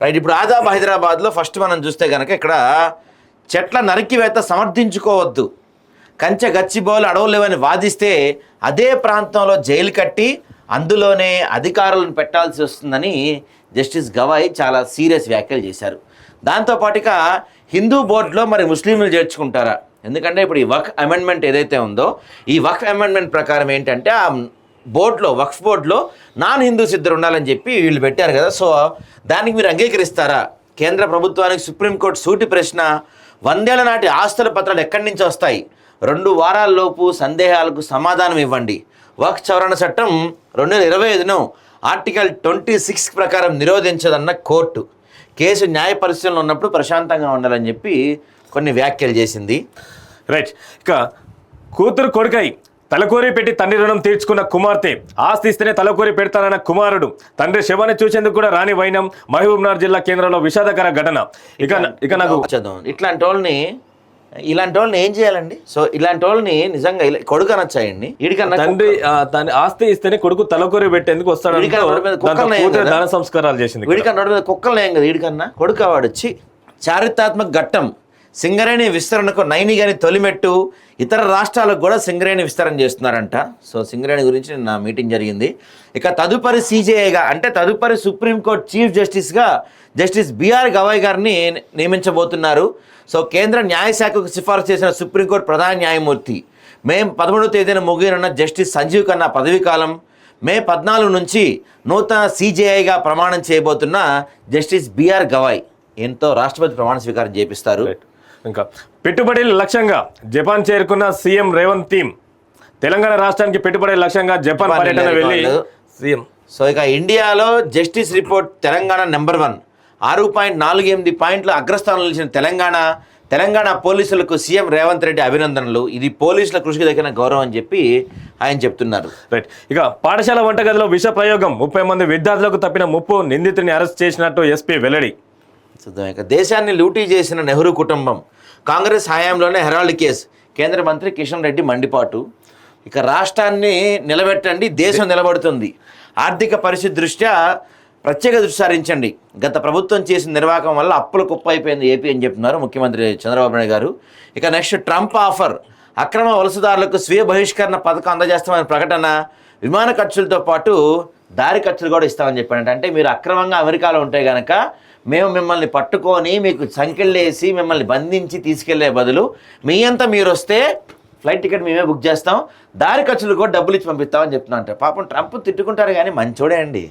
Right. ఇప్పుడు ఆదాబ్ హైదరాబాద్లో first మనం చూస్తే కనుక ఇక్కడ చెట్ల నరికివేత సమర్థించుకోవద్దు, కంచె గచ్చిబౌలు అడవులు లేవని వాదిస్తే అదే ప్రాంతంలో జైలు కట్టి అందులోనే అధికారులను పెట్టాల్సి వస్తుందని జస్టిస్ గవాయి చాలా సీరియస్ వ్యాఖ్యలు చేశారు. దాంతోపాటుగా హిందూ బోర్డులో మరి ముస్లింలు చేర్చుకుంటారా? ఎందుకంటే ఇప్పుడు ఈ వక్ఫ్ అమెండ్మెంట్ ఏదైతే ఉందో ఈ వక్ఫ్ అమెండ్మెంట్ ప్రకారం ఏంటంటే ఆ బోర్డులో వక్ఫ్ బోర్డులో నాన్ హిందూస్ ఇద్దరు ఉండాలని చెప్పి వీళ్ళు పెట్టారు కదా. సో దానికి మీరు అంగీకరిస్తారా? కేంద్ర ప్రభుత్వానికి సుప్రీంకోర్టు సూటి ప్రశ్న. 100 ఏళ్ల నాటి ఆస్తుల పత్రాలు ఎక్కడి నుంచి వస్తాయి? 2 వారాల్లోపు సందేహాలకు సమాధానం ఇవ్వండి. వక్ఫ్ సవరణ చట్టం 2025ను ఆర్టికల్ 26 ప్రకారం నిరోధించదన్న కోర్టు. కేసు న్యాయ పరిశీలనలో ఉన్నప్పుడు ప్రశాంతంగా ఉండాలని చెప్పి కొన్ని వ్యాఖ్యలు చేసింది. రైట్. ఇక కూతురు కొడుకై తలకోరి పెట్టి తండ్రి రుణం తీర్చుకున్న కుమార్తె, ఆస్తి ఇస్తేనే తలకోరి పెడతానన్న కుమారుడు, తండ్రి శవాన్ని చూసేందుకు కూడా రాని వైనం. మహబూబ్నగర్ జిల్లా కేంద్రంలో విషాదకర ఘటన. ఇక నాకు చదువు ఇలాంటి వాళ్ళని ఏం చేయాలండి? సో ఇలాంటి వాళ్ళని నిజంగా కొడుకు అనొచ్చాయండి. తండ్రి ఆస్తి ఇస్తేనే కొడుకు తలకోరి పెట్టేందుకు వస్తాడు. దాన సంస్కారాలు చేసింది. వీడికన్నా రోడ్డు మీద కుక్కలు ఏం కదా, వీడికన్నా కొడుకు వాడొచ్చి. చారిత్రాత్మక ఘట్టం సింగరేణి విస్తరణకు నైనిగాని తొలిమెట్టు. ఇతర రాష్ట్రాలకు కూడా సింగరేణి విస్తరణ చేస్తున్నారంట. సో సింగరేణి గురించి నా మీటింగ్ జరిగింది. ఇక తదుపరి సీజేఐగా అంటే తదుపరి సుప్రీంకోర్టు చీఫ్ జస్టిస్గా జస్టిస్ బిఆర్ గవాయ్ గారిని నియమించబోతున్నారు. సో కేంద్ర న్యాయశాఖకు సిఫారసు చేసిన సుప్రీంకోర్టు ప్రధాన న్యాయమూర్తి మే 11వ తేదీన ముగియనున్న జస్టిస్ సంజీవ్ ఖన్నా పదవీ కాలం. మే 14 నుంచి నూతన సీజేఐగా ప్రమాణం చేయబోతున్న జస్టిస్ బిఆర్ గవాయ్ ఎంతో రాష్ట్రపతి ప్రమాణ స్వీకారం చేపిస్తారు. ఇంకా పెట్టుబడుల లక్ష్యంగా జపాన్ చేరుకున్న సీఎం రేవంత్ టీం. తెలంగాణ రాష్ట్రానికి పెట్టుబడుల లక్ష్యంగా జపాన్ పర్యటన వెళ్ళి సీఎం. సో ఇక ఇండియాలో జస్టిస్ రిపోర్ట్ తెలంగాణ నెంబర్ 1, 6.48 పాయింట్లు అగ్రస్థానంలో నిలిచిన తెలంగాణ పోలీసులకు సీఎం రేవంత్ రెడ్డి అభినందనలు. ఇది పోలీసుల కృషికి దగ్గర గౌరవం అని చెప్పి ఆయన చెప్తున్నారు. రైట్. ఇక పాఠశాల వంటగదిలో విష ప్రయోగం, 30 మంది విద్యార్థులకు తప్పిన ముప్పు, నిందితుడిని అరెస్ట్ చేసినట్టు ఎస్పీ వెల్లడి. ఇక దేశాన్ని లూటీ చేసిన నెహ్రూ కుటుంబం, కాంగ్రెస్ హయాంలోనే హెరాల్డ్ కేసు, కేంద్ర మంత్రి కిషన్ రెడ్డి మండిపాటు. ఇక రాష్ట్రాన్ని నిలబెట్టండి, దేశం నిలబడుతుంది. ఆర్థిక పరిస్థితి దృష్ట్యా ప్రత్యేక దృష్టి సారించండి. గత ప్రభుత్వం చేసిన నిర్వాహకం వల్ల అప్పుల కుప్ప అయిపోయింది ఏపీ అని చెప్తున్నారు ముఖ్యమంత్రి చంద్రబాబు నాయుడు గారు. ఇక నెక్స్ట్ ట్రంప్ ఆఫర్, అక్రమ వలసదారులకు స్వీయ బహిష్కరణ పథకం అందజేస్తామని ప్రకటన. విమాన ఖర్చులతో పాటు దారి ఖర్చులు కూడా ఇస్తామని చెప్పారంటే, అంటే మీరు అక్రమంగా అమెరికాలో ఉంటే కనుక మేము మిమ్మల్ని పట్టుకొని మీకు సంకెళ్ళేసి మిమ్మల్ని బంధించి తీసుకెళ్లే బదులు మీ అంతా మీరు వస్తే ఫ్లైట్ టికెట్ మేమే బుక్ చేస్తాం, దారి ఖర్చులు కూడా డబ్బులు ఇచ్చి పంపిస్తామని చెప్తున్నా. అంటే పాపం ట్రంప్ తిట్టుకుంటారు కానీ మంచోడే అండి.